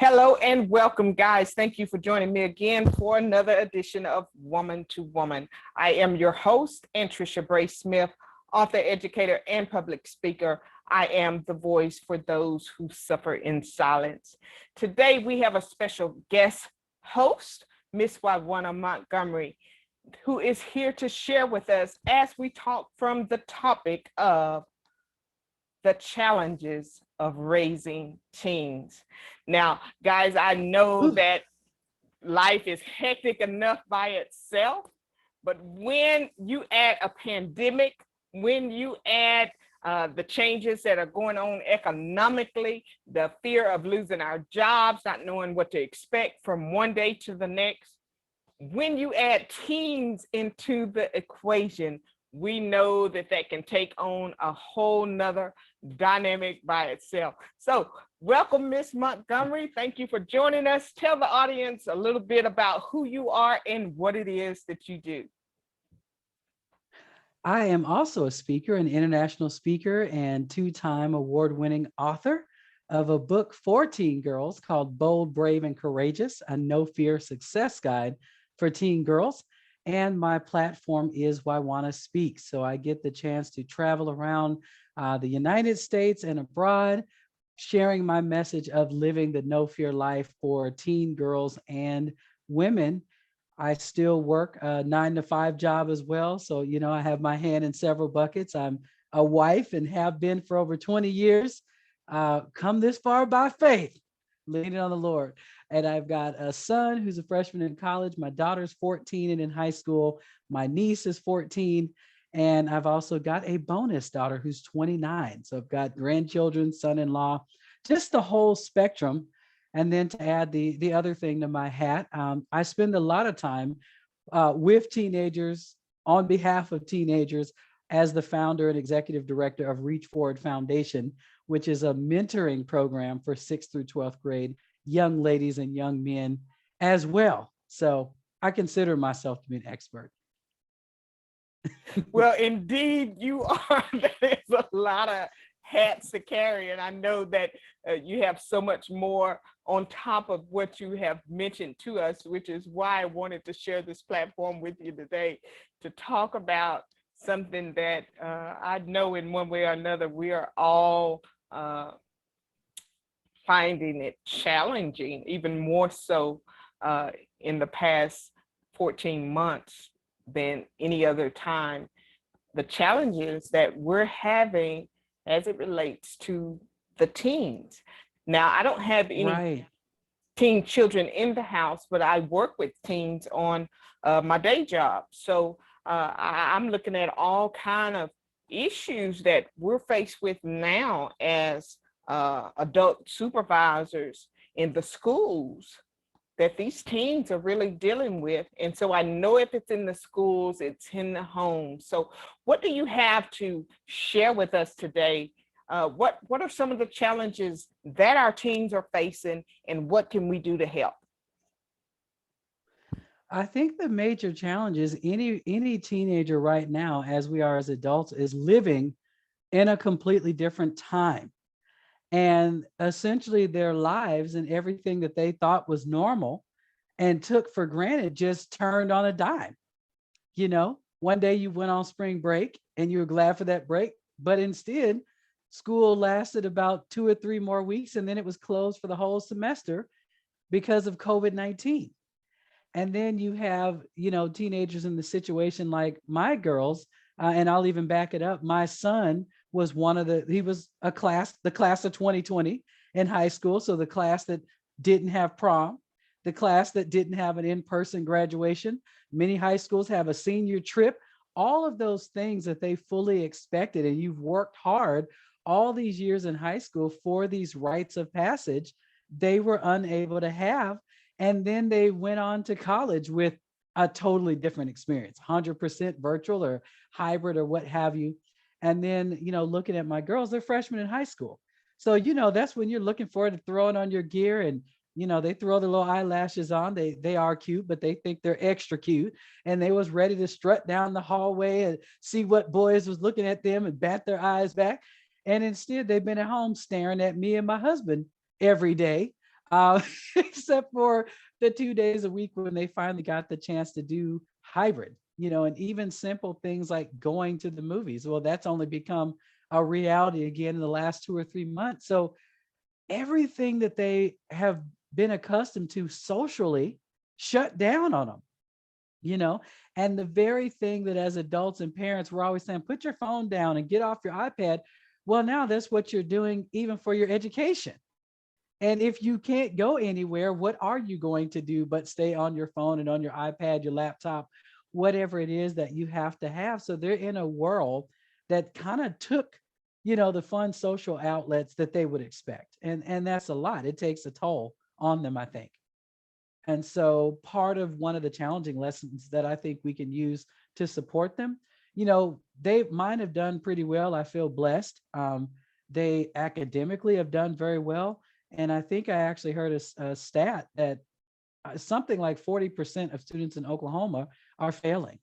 Hello and welcome, guys. Thank you for joining me again for another edition of Woman to Woman. I am your host, Anntricia Bray Smith, author, educator, and public speaker. I am the voice for those who suffer in silence. Today, we have a special guest host, Miss Wyjuana Montgomery, who is here to share with us as we talk from the topic of the challenges of raising teens. Now, guys, I know that life is hectic enough by itself, but when you add a pandemic, when you add the changes that are going on economically, the fear of losing our jobs, not knowing what to expect from one day to the next, when you add teens into the equation, we know that that can take on a whole nother dynamic by itself. So welcome, Miss Montgomery. Thank you for joining us. Tell the audience a little bit about who you are and what it is that you do. I am also a speaker, an international speaker, and two-time award-winning author of a book for teen girls called Bold, Brave, and Courageous, a no-fear success guide for teen girls. And my platform is Wyjuana Speaks. So I get the chance to travel around the United States and abroad, sharing my message of living the no fear life for teen girls and women. I still work a 9-to-5 job as well. So, I have my hand in several buckets. I'm a wife and have been for over 20 years. Come this far by faith, leaning on the Lord. And I've got a son who's a freshman in college. My daughter's 14 and in high school. My niece is 14. And I've also got a bonus daughter who's 29. So I've got grandchildren, son-in-law, just the whole spectrum. And then to add the other thing to my hat, I spend a lot of time with teenagers on behalf of teenagers as the founder and executive director of Reach Forward Foundation, which is a mentoring program for 6th through 12th grade young ladies and young men as well. So I consider myself to be an expert. Well, indeed, you are. There's a lot of hats to carry, and I know that you have so much more on top of what you have mentioned to us, which is why I wanted to share this platform with you today to talk about something that I know in one way or another we are all finding it challenging, even more so in the past 14 months than any other time. The challenges that we're having as it relates to the teens. Now, I don't have any teen children in the house, but I work with teens on my day job. So I'm looking at all kind of issues that we're faced with now as adult supervisors in the schools that these teens are really dealing with. And so I know if it's in the schools, it's in the home. So what do you have to share with us today? What are some of the challenges that our teens are facing, and what can we do to help? I think the major challenge is any teenager right now, as we are as adults, is living in a completely different time. And essentially their lives and everything that they thought was normal and took for granted just turned on a dime. One day you went on spring break and you were glad for that break, but instead school lasted about 2 or 3 more weeks, and then it was closed for the whole semester because of COVID-19. And then you have, teenagers in the situation like my girls, and I'll even back it up. My son was he was the class of 2020 in high school. So the class that didn't have prom, the class that didn't have an in-person graduation. Many high schools have a senior trip, all of those things that they fully expected. And you've worked hard all these years in high school for these rites of passage, they were unable to have. And then they went on to college with a totally different experience, 100% virtual or hybrid or what have you. And then, looking at my girls, they're freshmen in high school. So, that's when you're looking forward to throwing on your gear, and, they throw their little eyelashes on. They are cute, but they think they're extra cute. And they was ready to strut down the hallway and see what boys was looking at them and bat their eyes back. And instead they've been at home staring at me and my husband every day uh, except for the 2 days a week when they finally got the chance to do hybrid, and even simple things like going to the movies. Well, that's only become a reality again in the last 2 or 3 months. So everything that they have been accustomed to socially shut down on them, and the very thing that as adults and parents, we're always saying, put your phone down and get off your iPad. Well, now that's what you're doing even for your education. And if you can't go anywhere, what are you going to do but stay on your phone and on your iPad, your laptop, whatever it is that you have to have? So they're in a world that kind of took, the fun social outlets that they would expect. And that's a lot. It takes a toll on them, I think. And so part of one of the challenging lessons that I think we can use to support them, they might have done pretty well. I feel blessed. They academically have done very well. And I think I actually heard a stat that something like 40% of students in Oklahoma are failing.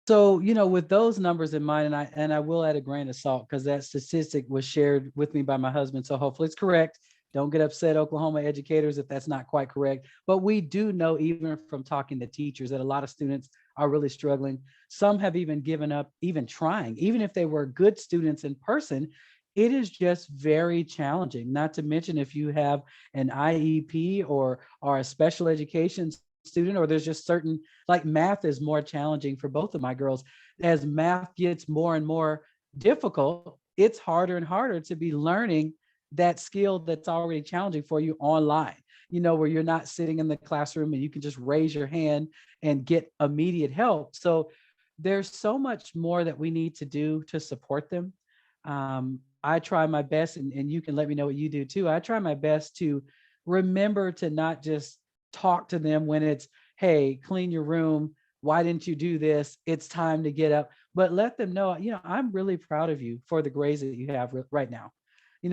So, with those numbers in mind, and I will add a grain of salt because that statistic was shared with me by my husband. So hopefully it's correct. Don't get upset, Oklahoma educators, if that's not quite correct. But we do know, even from talking to teachers, that a lot of students are really struggling. Some have even given up, even trying, even if they were good students in person. It is just very challenging, not to mention if you have an IEP or a special education student, or there's just certain, like math is more challenging for both of my girls. As math gets more and more difficult, it's harder and harder to be learning that skill that's already challenging for you online, where you're not sitting in the classroom and you can just raise your hand and get immediate help. So there's so much more that we need to do to support them. I try my best, and you can let me know what you do too. I try my best to remember to not just talk to them when it's, hey, clean your room. Why didn't you do this? It's time to get up. But let them know, I'm really proud of you for the grades that you have right now.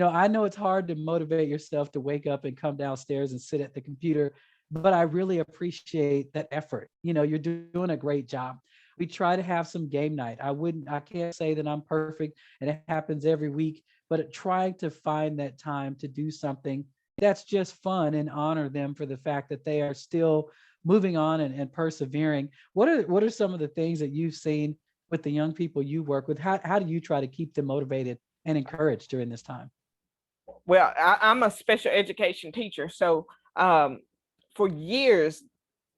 I know it's hard to motivate yourself to wake up and come downstairs and sit at the computer, but I really appreciate that effort. You're doing a great job. We try to have some game night. I can't say that I'm perfect and it happens every week, but trying to find that time to do something that's just fun and honor them for the fact that they are still moving on and persevering. What are some of the things that you've seen with the young people you work with? How do you try to keep them motivated and encouraged during this time? Well, I'm a special education teacher. So for years,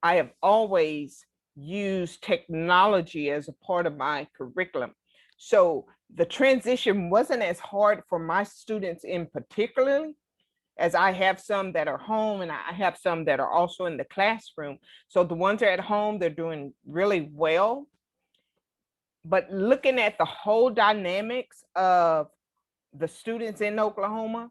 I have always used technology as a part of my curriculum. So the transition wasn't as hard for my students in particularly, as I have some that are home and I have some that are also in the classroom. So the ones that are at home, they're doing really well. But looking at the whole dynamics of the students in Oklahoma,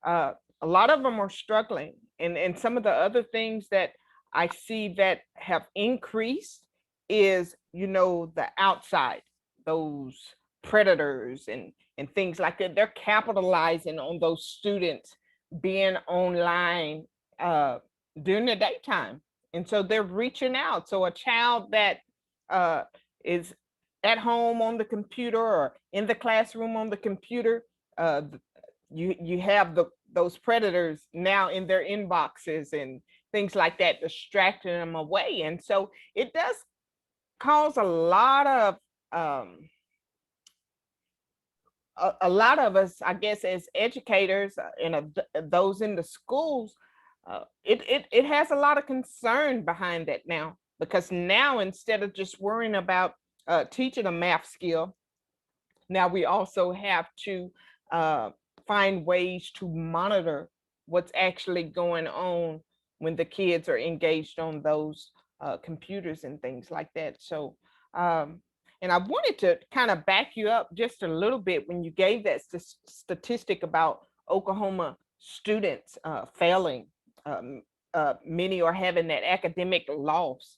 uh, a lot of them are struggling. And some of the other things that I see that have increased is, the outside, those predators and things like that. They're capitalizing on those students being online during the daytime. And so they're reaching out. So a child that is at home on the computer or in the classroom on the computer, you have those predators now in their inboxes and things like that, distracting them away. And so it does cause a lot of us, I guess, as educators and those in the schools, it has a lot of concern behind that now, because now instead of just worrying about teaching a math skill, now we also have to find ways to monitor what's actually going on when the kids are engaged on those computers and things like that. So, and I wanted to kind of back you up just a little bit when you gave that statistic about Oklahoma students failing. Many are having that academic loss.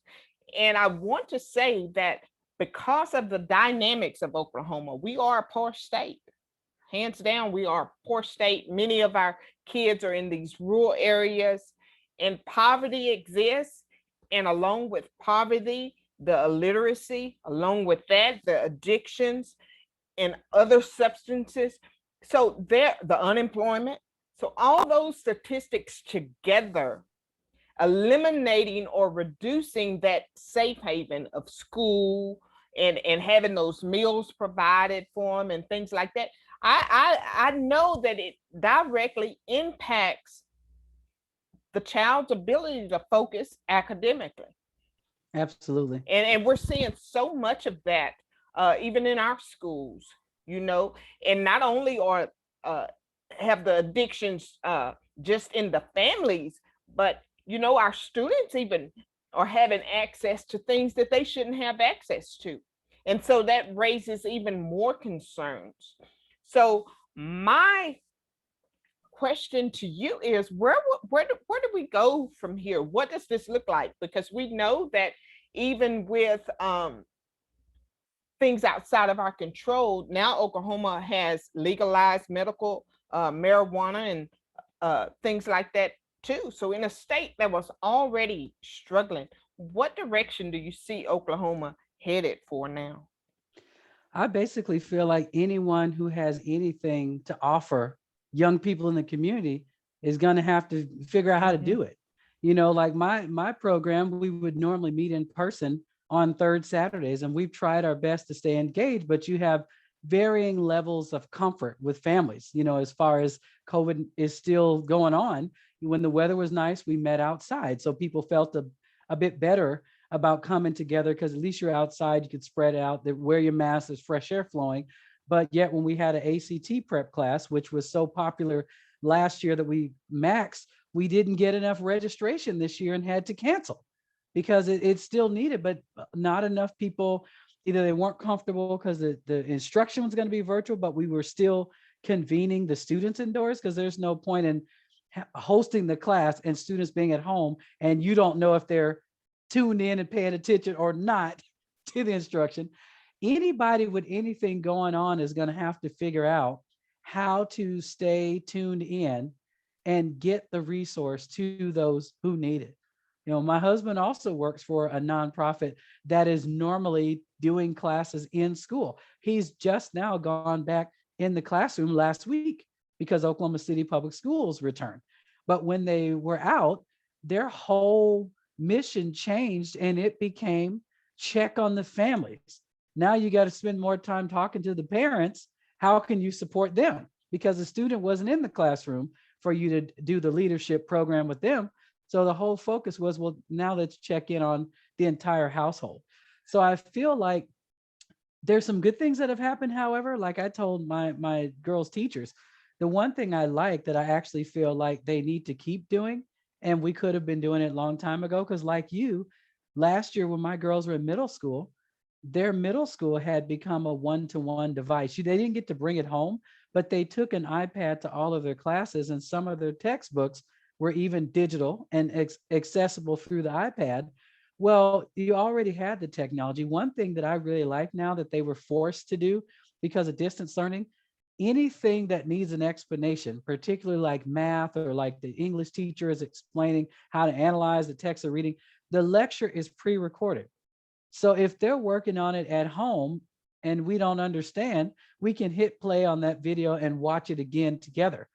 And I want to say that because of the dynamics of Oklahoma, we are a poor state. Hands down, we are a poor state. Many of our kids are in these rural areas, and poverty exists. And along with poverty, the illiteracy, along with that, the addictions and other substances. So there, the unemployment. So all those statistics together, eliminating or reducing that safe haven of school and having those meals provided for them and things like that, I know that it directly impacts the child's ability to focus academically. Absolutely. And we're seeing so much of that, even in our schools, you know, and not only are have the addictions just in the families, but you know, our students even are having access to things that they shouldn't have access to. And so that raises even more concerns. So my question to you is where do we go from here? What does this look like? Because we know that even with things outside of our control, now Oklahoma has legalized medical marijuana and things like that too. So in a state that was already struggling, what direction do you see Oklahoma headed for now? I basically feel like anyone who has anything to offer young people in the community is going to have to figure out how to Mm-hmm. do it. You know, like my program, we would normally meet in person on third Saturdays, and we've tried our best to stay engaged, but you have varying levels of comfort with families. You know, as far as COVID is still going on, when the weather was nice, we met outside. So people felt a bit better about coming together because at least you're outside, you could spread out, wear your mask, there's fresh air flowing. But yet when we had an ACT prep class, which was so popular last year that we maxed, we didn't get enough registration this year and had to cancel because it's still needed, but not enough people, either they weren't comfortable because the instruction was going to be virtual, but we were still convening the students indoors because there's no point in hosting the class and students being at home and you don't know if they're tuned in and paying attention or not to the instruction. Anybody with anything going on is going to have to figure out how to stay tuned in and get the resource to those who need it. You know, my husband also works for a nonprofit that is normally doing classes in school. He's just now gone back in the classroom last week because Oklahoma City Public Schools returned. But when they were out, their whole mission changed and it became check on the families. Now you got to spend more time talking to the parents. How can you support them? Because the student wasn't in the classroom for you to do the leadership program with them. So the whole focus was, well, now let's check in on the entire household. So I feel like there's some good things that have happened. However, like I told my girls' teachers, the one thing I like that I actually feel like they need to keep doing, and we could have been doing it a long time ago, because like you, last year when my girls were in middle school, their middle school had become a one-to-one device. They didn't get to bring it home, but they took an iPad to all of their classes, and some of their textbooks were even digital and accessible through the iPad. Well, you already had the technology. One thing that I really like now that they were forced to do because of distance learning, anything that needs an explanation, particularly like math or like the English teacher is explaining how to analyze the text they're reading, the lecture is pre-recorded. So if they're working on it at home and we don't understand, we can hit play on that video and watch it again together.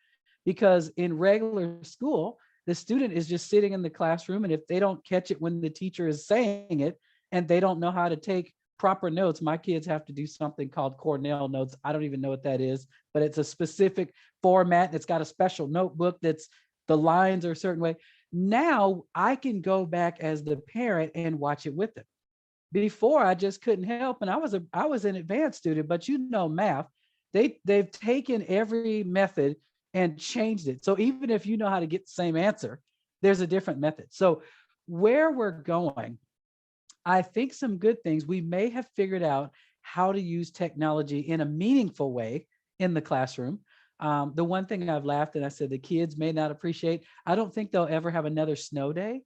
Because in regular school, the student is just sitting in the classroom, and if they don't catch it when the teacher is saying it and they don't know how to take proper notes, my kids have to do something called Cornell notes. I don't even know what that is, but it's a specific format. It's got a special notebook that's the lines are a certain way. Now I can go back as the parent and watch it with them. Before I just couldn't help, and I was an advanced student, but you know math, they've taken every method and changed it. So even if you know how to get the same answer, there's a different method. So where we're going, I think some good things, we may have figured out how to use technology in a meaningful way in the classroom. The one thing I've laughed and I said the kids may not appreciate, I don't think they'll ever have another snow day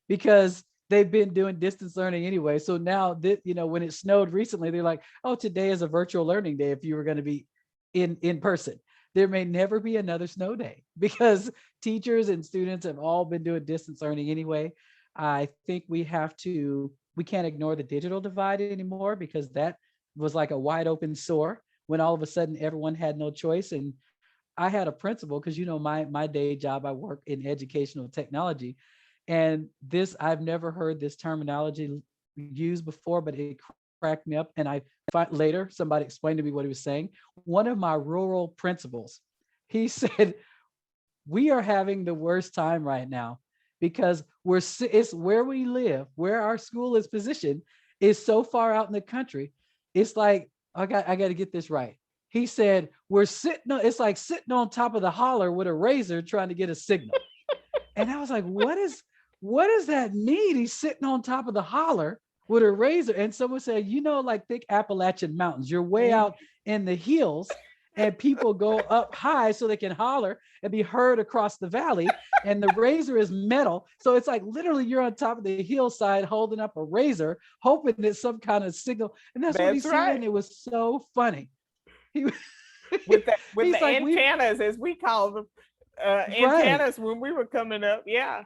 because they've been doing distance learning anyway. So now that, you know, when it snowed recently, they're like, oh, today is a virtual learning day if you were going to be in person. There may never be another snow day because teachers and students have all been doing distance learning anyway. I think we can't ignore the digital divide anymore because that was like a wide open sore when all of a sudden everyone had no choice. And I had a principal, because my day job, I work in educational technology, and this, I've never heard this terminology used before, but it cracked me up. And later somebody explained to me what he was saying. One of my rural principals, he said, we are having the worst time right now because it's where we live, where our school is positioned, is so far out in the country. It's like, I got to get this right. He said, it's like sitting on top of the holler with a razor trying to get a signal. And I was like, what does that mean? He's sitting on top of the holler with a razor. And someone said, like thick Appalachian mountains, you're way out in the hills, and people go up high so they can holler and be heard across the valley. And the razor is metal. So it's like literally you're on top of the hillside holding up a razor, hoping that some kind of signal. And that's what he said. right. And it was so funny. He, with the like, antennas, as we call them, antennas when we were coming up. Yeah.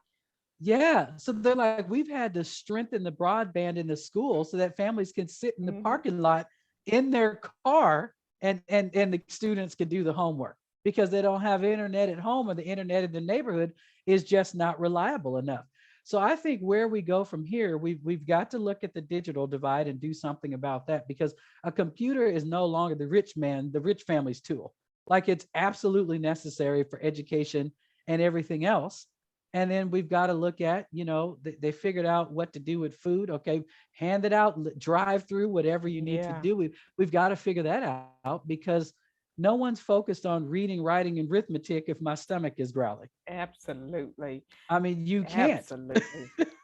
Yeah. So they're like, we've had to strengthen the broadband in the school so that families can sit in the parking lot in their car, and the students can do the homework, because they don't have internet at home, or the internet in the neighborhood is just not reliable enough. So I think where we go from here, we've got to look at the digital divide and do something about that, because a computer is no longer the rich family's tool. Like, it's absolutely necessary for education and everything else. And then we've got to look at, they figured out what to do with food. Okay, hand it out, drive through, whatever you need to do. We've got to figure that out, because no one's focused on reading, writing, and arithmetic if my stomach is growling. Absolutely. I mean, you can't. Absolutely.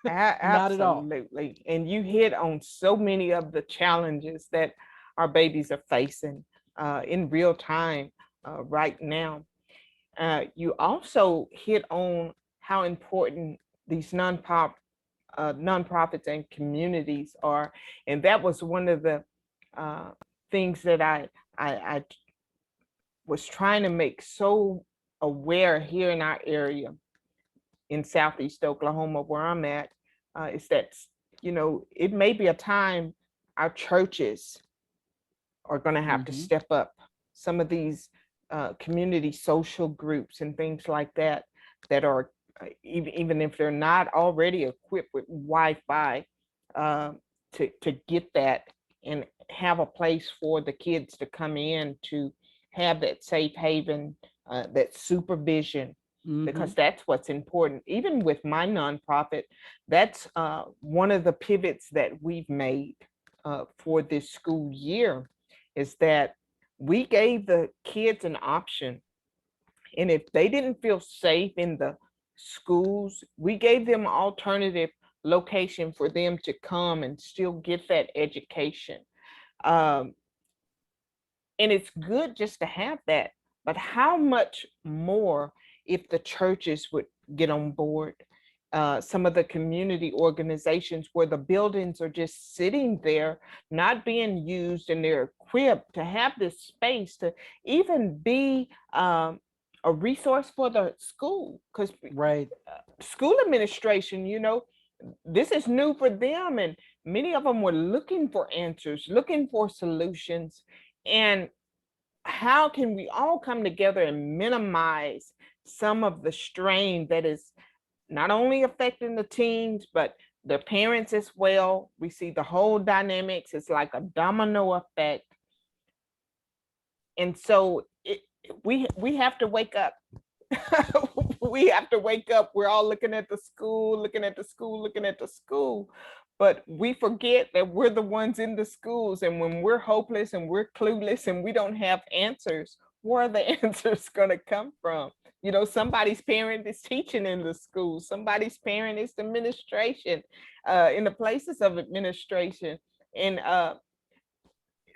Not at all. Absolutely. And you hit on so many of the challenges that our babies are facing in real time right now. You also hit on how important these nonprofits and communities are, and that was one of the things that I was trying to make so aware here in our area in Southeast Oklahoma, where I'm at, is that it may be a time our churches are going to have to step up. Some of these community social groups and things like that are even if they're not already equipped with Wi-Fi, to get that and have a place for the kids to come in to have that safe haven, that supervision, because that's what's important. Even with my nonprofit, that's one of the pivots that we've made for this school year, is that we gave the kids an option. And if they didn't feel safe in the schools, we gave them alternative location for them to come and still get that education. And it's good just to have that, but how much more if the churches would get on board? Some of the community organizations where the buildings are just sitting there, not being used, and they're equipped to have this space to even be a resource for the school, because school administration, this is new for them, and many of them were looking for answers, looking for solutions. And how can we all come together and minimize some of the strain that is not only affecting the teens, but the parents as well? We see the whole dynamics. It's like a domino effect. And so we have to wake up. We have to wake up. We're all looking at the school, looking at the school, looking at the school. But we forget that we're the ones in the schools. And when we're hopeless and we're clueless and we don't have answers, where are the answers going to come from? Somebody's parent is teaching in the school. Somebody's parent is the administration, in the places of administration. And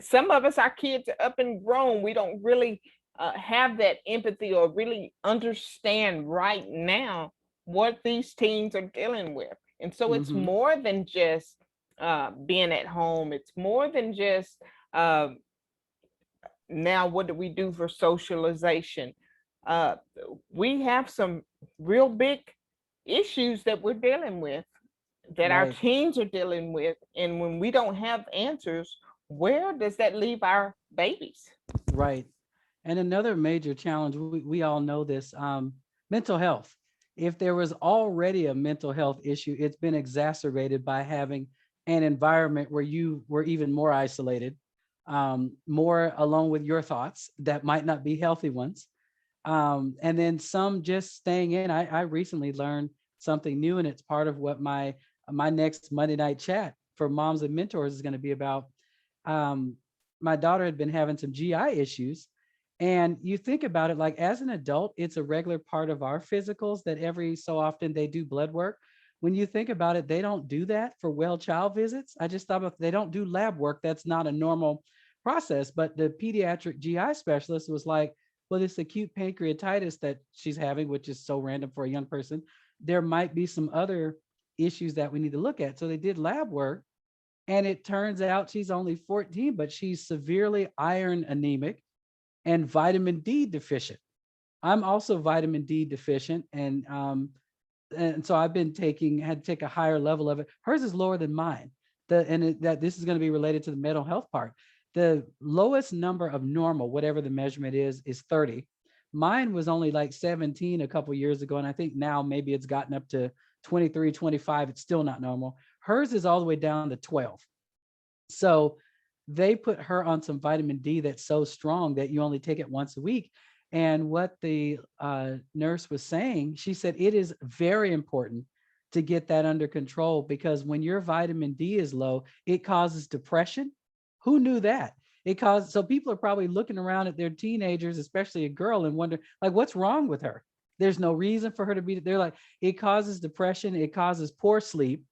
some of us, our kids are up and grown. We don't really have that empathy or really understand right now what these teens are dealing with. And so it's more than just being at home. It's more than just now what do we do for socialization? We have some real big issues that we're dealing with, that our teens are dealing with. And when we don't have answers, where does that leave our babies? Right. And another major challenge, we all know this, mental health. If there was already a mental health issue, it's been exacerbated by having an environment where you were even more isolated, more alone with your thoughts that might not be healthy ones. And then some just staying in. I recently learned something new, and it's part of what my next Monday night chat for moms and mentors is going to be about. Um, my daughter had been having some GI issues, and you think about it, like as an adult, it's a regular part of our physicals that every so often they do blood work. When you think about it, they don't do that for well child visits. I just thought about, they don't do lab work. That's not a normal process. But the pediatric GI specialist was like, well, this acute pancreatitis that she's having, which is so random for a young person, there might be some other issues that we need to look at. So they did lab work, and it turns out she's only 14, but she's severely iron anemic and vitamin D deficient. I'm also vitamin D deficient, and so I've been had to take a higher level of it. Hers is lower than mine. That this is going to be related to the mental health part. The lowest number of normal, whatever the measurement is 30. Mine was only like 17 a couple years ago, and I think now maybe it's gotten up to 23, 25. It's still not normal. Hers is all the way down to 12. So they put her on some vitamin D that's so strong that you only take it once a week. And what the nurse was saying, she said it is very important to get that under control, because when your vitamin D is low, it causes depression. Who knew that? So people are probably looking around at their teenagers, especially a girl, and wonder, like, what's wrong with her? There's no reason for her to be. They're like, it causes depression, it causes poor sleep.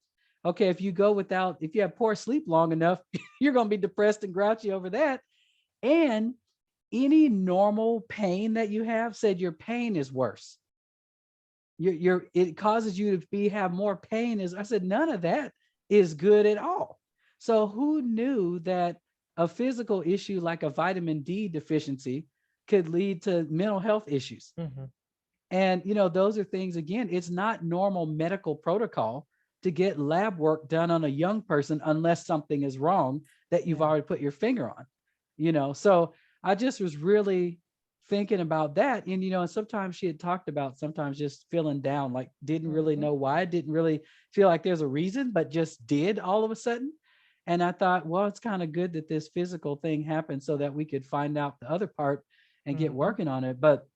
Okay, if you have poor sleep long enough, you're going to be depressed and grouchy over that. And any normal pain that you have, said your pain is worse. It causes you to have more pain. I said, none of that is good at all. So who knew that a physical issue like a vitamin D deficiency could lead to mental health issues? Mhm. And those are things, again, it's not normal medical protocol to get lab work done on a young person unless something is wrong that you've Yeah. already put your finger on. So I just was really thinking about that. And sometimes she had talked about sometimes just feeling down, like didn't really Mhm. know why, didn't really feel like there's a reason, but just did all of a sudden. And I thought, well, it's kind of good that this physical thing happened so that we could find out the other part and get Mhm. working on it. But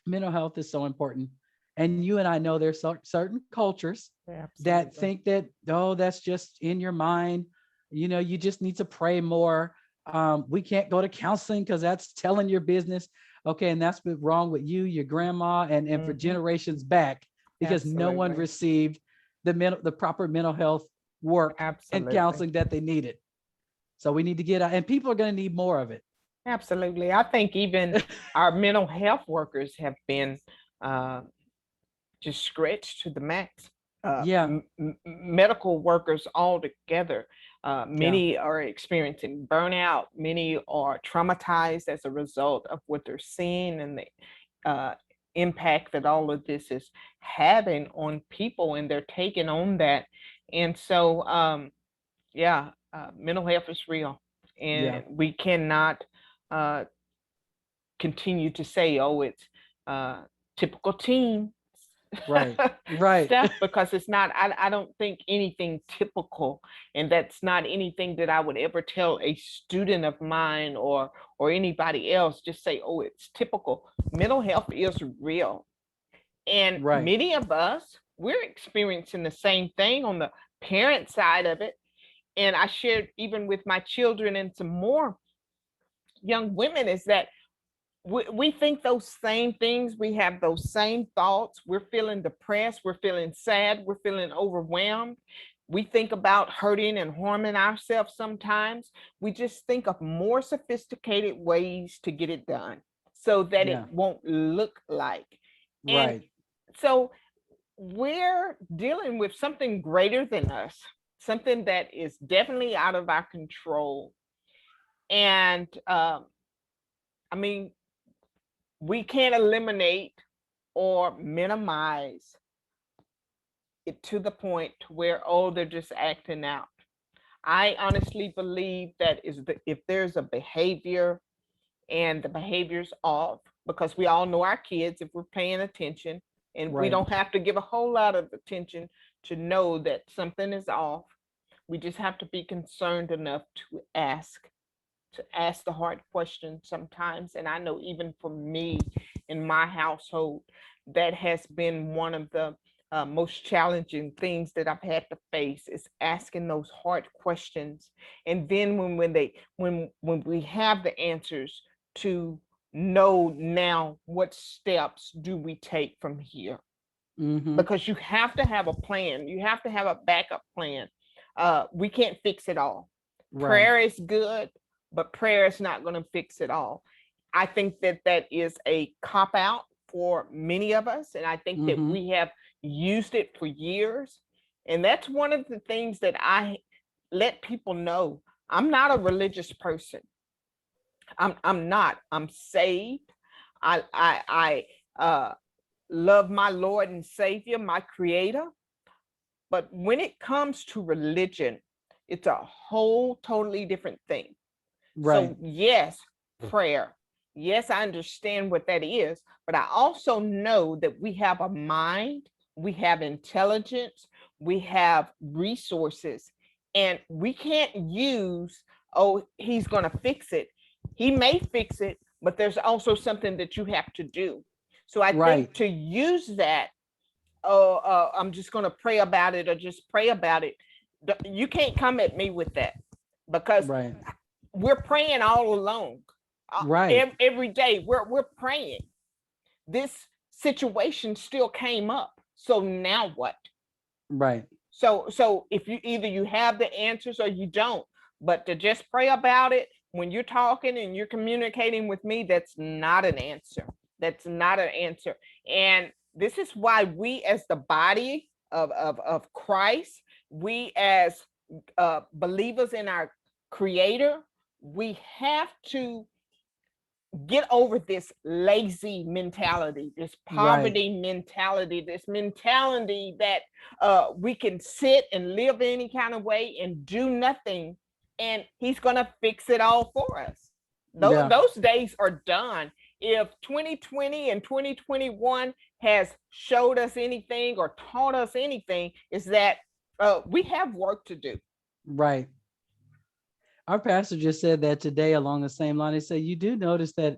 mental health is so important. And you and I know there's certain cultures that Absolutely. think that, oh, that's just in your mind. You just need to pray more. We can't go to counseling because that's telling your business. Okay. And that's been wrong with you, your grandma, and for Mhm. generations back, because no one Absolutely. received the proper mental health work and Absolutely. counseling that they needed. So we need to get out, and people are going to need more of it. Absolutely. I think even our mental health workers have been uh, just stretched to the max. Yeah. Medical workers altogether, Yeah. many are experiencing burnout. Many are traumatized as a result of what they're seeing and the impact that all of this is having on people, and they're taking on that. And so, yeah, mental health is real, Yeah. and we cannot uh, continue to say, "Oh, it's uh, typical teen Right. Right. stuff," because it's not. I don't think anything typical, and that's not anything that I would ever tell a student of mine or anybody else. Just say, "Oh, it's typical." Mental health is real, and Right. many of us, we're experiencing the same thing on the parent side of it. And I shared even with my children and some more young women is that we think those same things. We have those same thoughts. We're feeling depressed. We're feeling sad. We're feeling overwhelmed. We think about hurting and harming ourselves sometimes. We just think of more sophisticated ways to get it done so that it Yeah. won't look like. And Right. so we're dealing with something greater than us, something that is definitely out of our control. And I mean, we can't eliminate or minimize it to the point where, oh, they're just acting out. I honestly believe that if there's a behavior and the behavior's off, because we all know our kids if we're paying attention, and we Right. don't have to give a whole lot of attention to know that something is off. We just have to be concerned enough to ask the hard questions sometimes. And I know even for me in my household, that has been one of the most challenging things that I've had to face, is asking those hard questions. And then when we have the answers, to know now what steps do we take from here, Mm-hmm. because you have to have a plan. You have to have a backup plan. We can't fix it all. Right. Prayer is good, but prayer is not going to fix it all. I think that that is a cop out for many of us. And I think that Mm-hmm. we have used it for years. And that's one of the things that I let people know. I'm not a religious person. I'm not. I'm saved. I love my Lord and Savior, my Creator. But when it comes to religion, it's a whole totally different thing. Right. So, yes, prayer. Yes, I understand what that is, but I also know that we have a mind, we have intelligence, we have resources, and we can't use, oh, he's going to fix it. He may fix it, but there's also something that you have to do. So I Right. think to use that, oh, I'm just going to pray about it, or just pray about it. You can't come at me with that, because Right. we're praying all along. Right. Every day we're praying. This situation still came up. So now what? Right. So if you either you have the answers or you don't, but to just pray about it when you're talking and you're communicating with me, that's not an answer. That's not an answer. And this is why we as the body of Christ, we as believers in our creator, we have to get over this lazy mentality, this Right. poverty mentality, this mentality that we can sit and live any kind of way and do nothing, and he's going to fix it all for us. Those, Yeah. those days are done. If 2020 and 2021 has showed us anything or taught us anything, is that we have work to do. Right. Our pastor just said that today along the same line. He said, you do notice that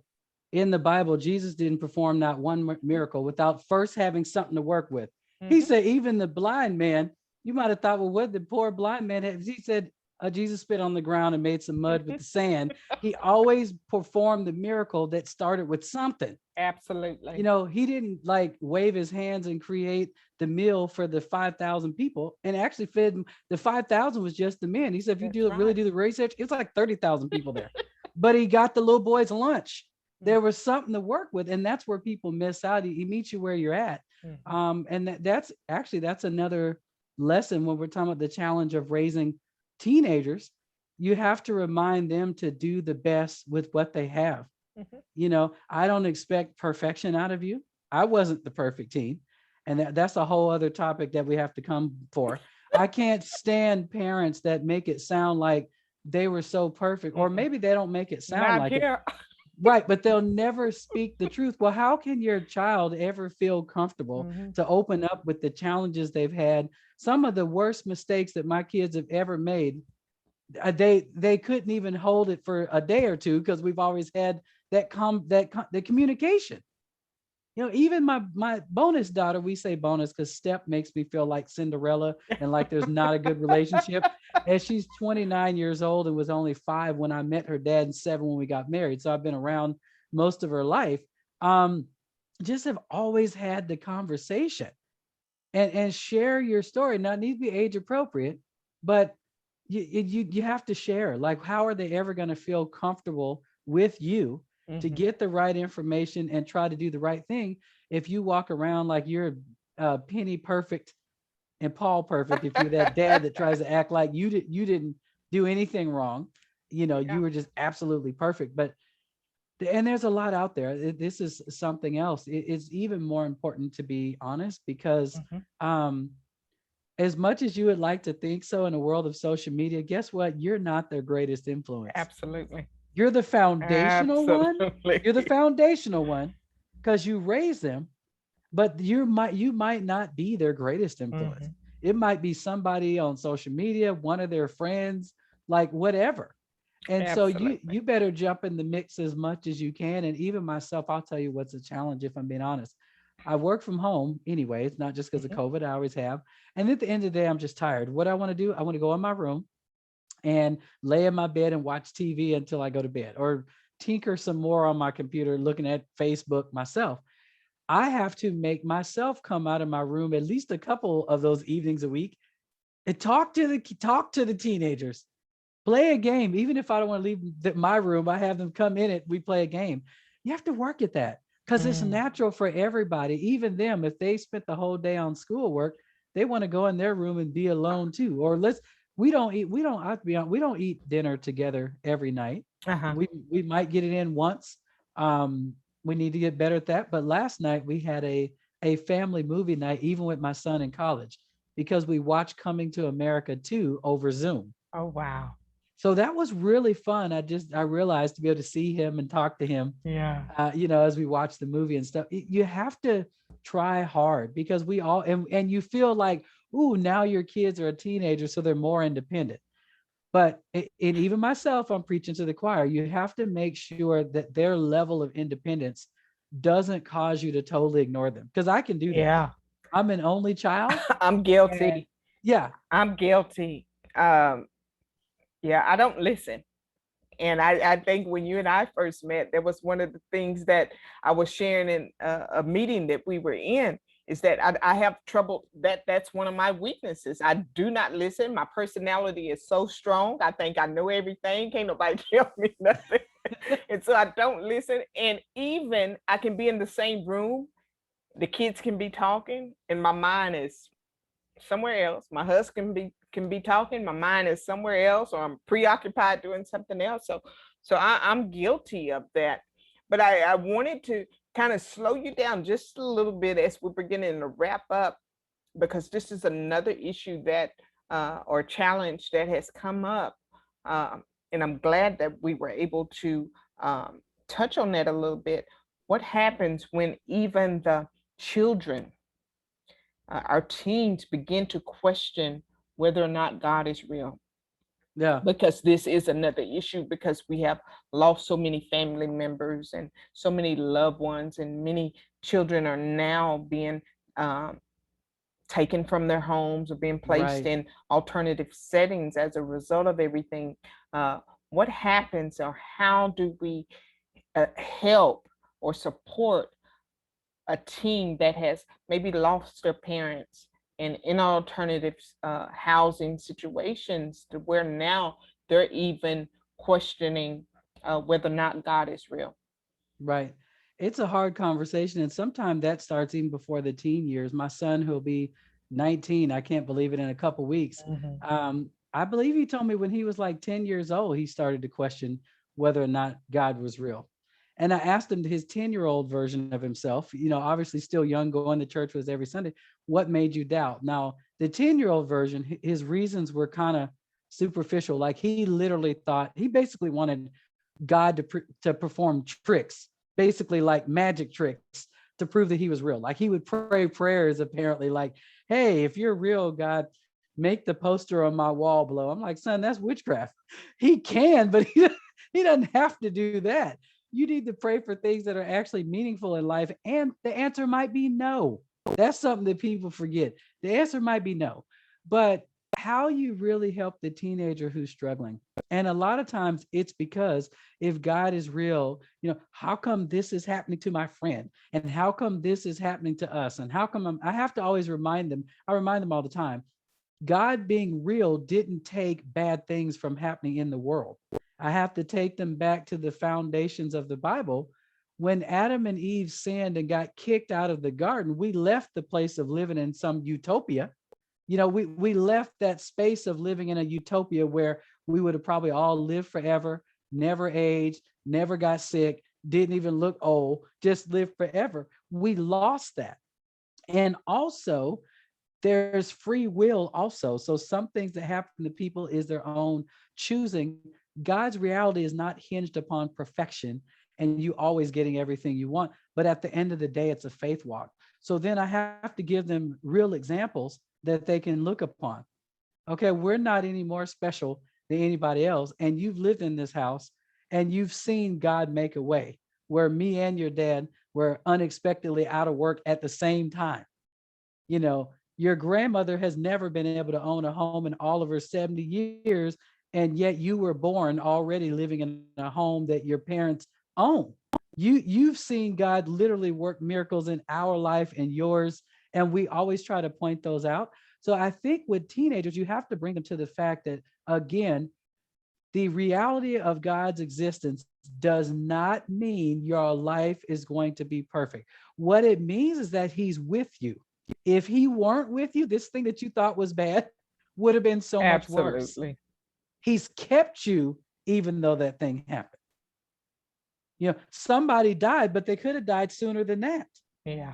in the Bible, Jesus didn't perform not one miracle without first having something to work with. He Mm-hmm. said, even the blind man, you might have thought, well, what the poor blind man had? He said, Jesus spit on the ground and made some mud with the sand. He always performed the miracle that started with something. Absolutely. He didn't like wave his hands and create the meal for the 5,000 people and actually fed them. The 5,000 was just the men. He said, if you That's really right. do the research, it's like 30,000 people there. But he got the little boy's lunch. There was something to work with. And that's where people miss out. He meets you where you're at. Mm-hmm. And that's another lesson when we're talking about the challenge of raising teenagers. You have to remind them to do the best with what they have. Mm-hmm. I don't expect perfection out of you. I wasn't the perfect teen. And that's a whole other topic that we have to come for. I can't stand parents that make it sound like they were so perfect, or maybe they don't make it sound Not like it. here. Right. But they'll never speak the truth. Well, how can your child ever feel comfortable Mm-hmm. to open up with the challenges they've had? Some of the worst mistakes that my kids have ever made, they couldn't even hold it for a day or two because we've always had the communication. Even my bonus daughter, we say bonus because step makes me feel like Cinderella and like there's not a good relationship. And she's 29 years old and was only 5 when I met her dad and 7 when we got married. So I've been around most of her life. Just have always had the conversation and share your story. Now it needs to be age appropriate, but you have to share. Like, how are they ever going to feel comfortable with you to Mm-hmm. get the right information and try to do the right thing if you walk around like you're Penny perfect and Paul perfect? If you're that dad that tries to act like you didn't do anything wrong, Yeah. you were just absolutely perfect. But and there's a lot out there. This is something else. It's even more important to be honest because Mm-hmm. um, as much as you would like to think so in a world of social media, guess what? You're not their greatest influence. Absolutely. You're the foundational one. You're the Absolutely. foundational one because you raise them, but you might not be their greatest influence. Mhm. It might be somebody on social media, one of their friends, like whatever. And so you Absolutely. better jump in the mix as much as you can. And even myself, I'll tell you what's a challenge if I'm being honest. I work from home anyway. It's not just because of Mhm. COVID. I always have. And at the end of the day, I'm just tired. What I want to do, I want to go in my room and lay in my bed and watch TV until I go to bed, or tinker some more on my computer looking at Facebook myself. I have to make myself come out of my room at least a couple of those evenings a week and talk to the teenagers, play a game. Even if I don't want to leave my room, I have them come in it. We play a game. You have to work at that because it's Mm. natural for everybody, even them. If they spent the whole day on schoolwork, they want to go in their room and be alone too. Or we don't have to be on, we don't eat dinner together every night. Uh-huh. We might get it in once. Um, we need to get better at that. But last night we had a family movie night, even with my son in college, because we watched Coming to America 2 over Zoom. Oh, wow. So that was really fun. I realized to be able to see him and talk to him, Yeah. as we watch the movie and stuff. You have to try hard because we all and you feel like, ooh, now your kids are a teenager, so they're more independent. But and even myself, I'm preaching to the choir. You have to make sure that their level of independence doesn't cause you to totally ignore them, because I can do that. Yeah. I'm an only child, I'm and guilty. yeah, I'm guilty. Um, yeah, I don't listen. And I think when you and I first met, that was one of the things that I was sharing in a meeting that we were in, is that I have trouble. That's one of my weaknesses. I do not listen. My personality is so strong. I think I know everything. Can't nobody tell me nothing. And so I don't listen. And even I can be in the same room, the kids can be talking, and my mind is somewhere else. My husband can be talking, my mind is somewhere else, or I'm preoccupied doing something else. So I'm guilty of that. But I wanted to kind of slow you down just a little bit as we're beginning to wrap up, because this is another issue that or challenge that has come up. And I'm glad that we were able to touch on that a little bit. What happens when even the children, our teens, begin to question whether or not God is real? yeah, Because this is another issue, because we have lost so many family members and so many loved ones, and many children are now being um, taken from their homes or being placed right. in alternative settings as a result of everything. Uh, what happens, or how do we help or support a teen that has maybe lost their parents and in alternative housing situations, to where now they're even questioning whether or not God is real? Right. It's a hard conversation. And sometimes that starts even before the teen years. My son, who'll be 19, I can't believe it, in a couple weeks. Mhm. I believe he told me when he was like 10 years old, he started to question whether or not God was real. And I asked him, his 10-year-old version of himself, obviously still young, going to church was every Sunday, what made you doubt? Now, the 10-year-old version, his reasons were kind of superficial. Like he literally thought, he basically wanted God to perform tricks, basically like magic tricks, to prove that he was real. Like he would pray prayers apparently, like, "Hey, if you're real, God, make the poster on my wall below." I'm like, "Son, that's witchcraft." He can, but he doesn't have to do that. You need to pray for things that are actually meaningful in life, and the answer might be no. That's something that people forget. The answer might be no. But how you really help the teenager who's struggling, and a lot of times it's because, if God is real, how come this is happening to my friend? And how come this is happening to us? And how come I have to always remind them, I remind them all the time, God being real didn't take bad things from happening in the world. I have to take them back to the foundations of the Bible. When Adam and Eve sinned and got kicked out of the garden, we left the place of living in some utopia. We left that space of living in a utopia where we would have probably all lived forever, never aged, never got sick, didn't even look old, just lived forever. We lost that. And also, there's free will also. So some things that happen to people is their own choosing, God's reality is not hinged upon perfection and you always getting everything you want. But at the end of the day, it's a faith walk. So then I have to give them real examples that they can look upon. Okay, we're not any more special than anybody else. And you've lived in this house and you've seen God make a way where me and your dad were unexpectedly out of work at the same time. You know, your grandmother has never been able to own a home in all of her 70 years, and yet you were born already living in a home that your parents own. You've seen God literally work miracles in our life and yours, and we always try to point those out. So I think with teenagers, you have to bring them to the fact that, again, the reality of God's existence does not mean your life is going to be perfect. What it means is that he's with you. If he weren't with you, this thing that you thought was bad would have been so much worse. Absolutely. He's kept you even though that thing happened. You know, somebody died, but they could have died sooner than that. Yeah.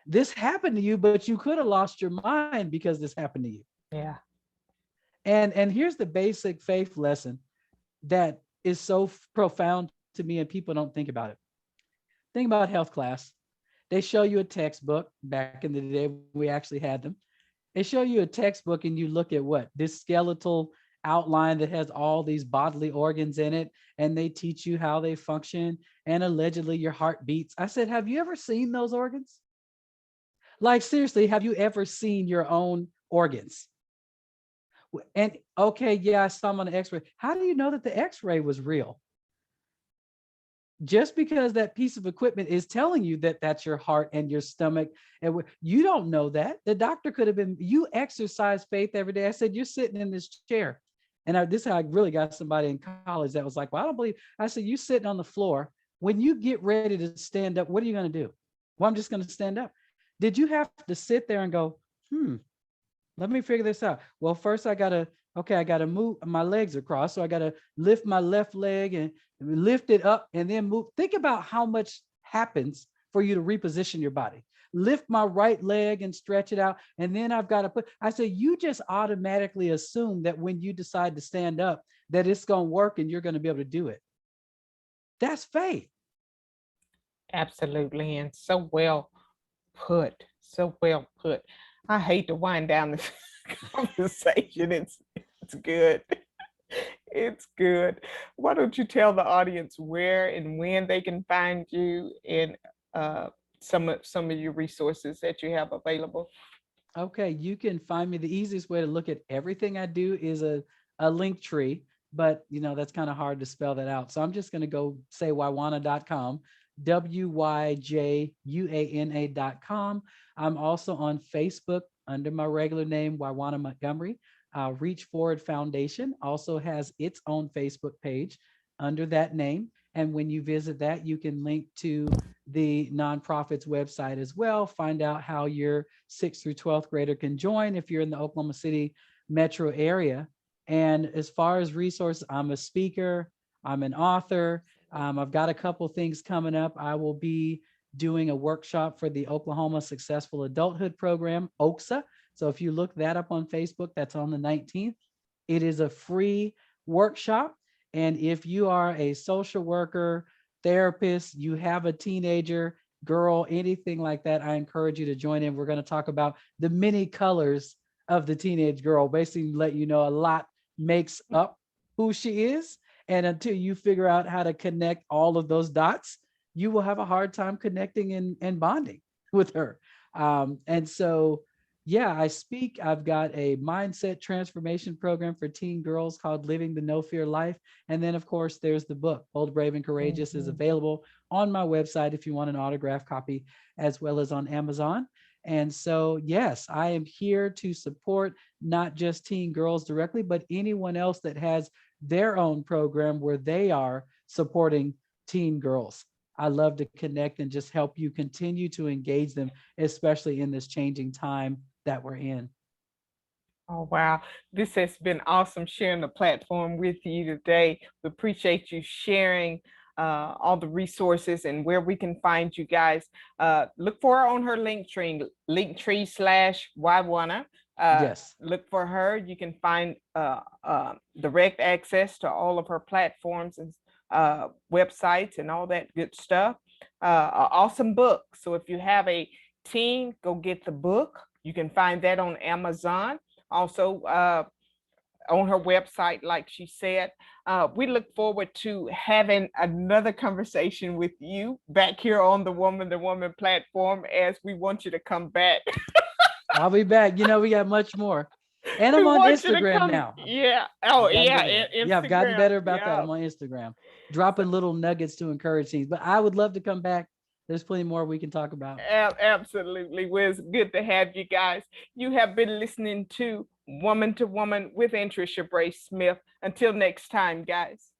This happened to you, but you could have lost your mind because this happened to you. Yeah. And here's the basic faith lesson that is so profound to me and people don't think about it. Think about health class. They show you a textbook. Back in the day, we actually had them. They show you a textbook and you look at what? This skeletal outline that has all these bodily organs in it, and they teach you how they function, and allegedly your heart beats. I said, have you ever seen those organs? Like, seriously, have you ever seen your own organs? And okay, yeah, I saw them on the x-ray. How do you know that the x-ray was real? Just because that piece of equipment is telling you that that's your heart and your stomach, and you don't know that. The doctor could have been, you exercise faith every day. I said, you're sitting in this chair. And this is how I really got somebody in college that was like, well, I don't believe. I said, you sitting on the floor. When you get ready to stand up, what are you going to do? Well, I'm just going to stand up. Did you have to sit there and go, let me figure this out? Well, first I got to move my legs across. So I got to lift my left leg and lift it up and then move. Think about how much happens for you to reposition your body. Lift my right leg and stretch it out. And then I've got to I said, you just automatically assume that when you decide to stand up, that it's going to work and you're going to be able to do it. That's faith. Absolutely. And so well put. So well put. I hate to wind down this conversation. It's good. It's good. Why don't you tell the audience where and when they can find you and some of your resources that you have available? Okay, you can find me. The easiest way to look at everything I do is a link tree, but that's kind of hard to spell that out. So I'm just going to go say wyjuana.com, WYJUANA.com. I'm also on Facebook under my regular name, Wyjuana Montgomery. Reach Forward Foundation also has its own Facebook page under that name. And when you visit that, you can link to the nonprofit's website as well, find out how your 6th through 12th grader can join if you're in the Oklahoma City metro area. And as far as resources, I'm a speaker, I'm an author. I've got a couple things coming up. I will be doing a workshop for the Oklahoma Successful Adulthood Program, OKSA. So if you look that up on Facebook, that's on the 19th. It is a free workshop. And if you are a social worker, therapist, you have a teenager, girl, anything like that, I encourage you to join in. We're going to talk about the many colors of the teenage girl, basically let you know a lot makes up who she is. And until you figure out how to connect all of those dots, you will have a hard time connecting and bonding with her. And so, yeah, I speak. I've got a mindset transformation program for teen girls called Living the No Fear Life. And then, of course, there's the book, Bold, Brave, and Courageous, is available on my website if you want an autographed copy, as well as on Amazon. And so, yes, I am here to support not just teen girls directly, but anyone else that has their own program where they are supporting teen girls. I love to connect and just help you continue to engage them, especially in this changing time that we're in. Oh, wow. This has been awesome sharing the platform with you today. We appreciate you sharing all the resources and where we can find you guys. Look for her on her Linktree/Wyjuana. Yes. Look for her. You can find direct access to all of her platforms and websites and all that good stuff. An awesome book. So if you have a teen, go get the book. You can find that on Amazon. Also, on her website, like she said. We look forward to having another conversation with you back here on the Woman to Woman platform, as we want you to come back. I'll be back. You know, we got much more. And We I'm on want you to Instagram come. now. Yeah. Oh, I've gotten yeah. better. Instagram. Yeah, I've gotten better about that. Yeah. I'm on Instagram, dropping little nuggets to encourage teens. But I would love to come back. There's plenty more we can talk about. Absolutely. Well, it's good to have you guys. You have been listening to Woman with Anntricia Bray Smith. Until next time, guys.